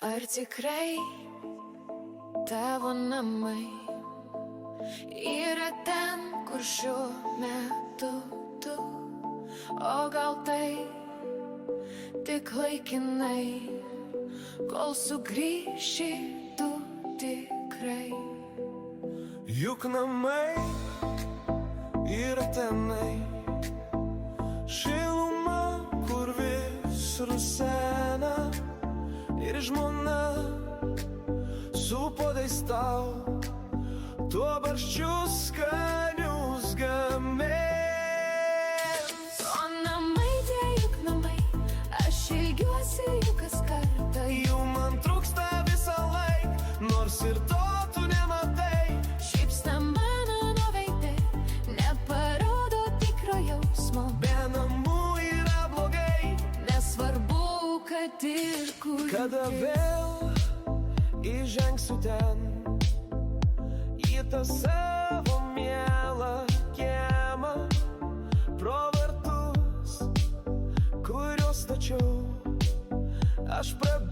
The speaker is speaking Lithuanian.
Ar tikrai tavo namai yra ten, kur šiuo metu tu? O gal tai tik laikinai, kol sugrįši tu tikrai? Juk namai yra tenai, šiluma, kur vis rusena, ir žmona su podais tau tuo barščiu skanius gamins. O namai tie juk namai, aš ilgiuosi jų kas kartą. Jų man trūksta visą laiką, nors ir to tu nematai. Šypsna mano veide neparodo tikro jausmo. Be namų yra blogai, Nesvarbu, kad ir kur. kada vėl įžengsiu ten, į tą savo mielą kiemą, pro vartus, kuriuos stačiau, aš prabėgsiu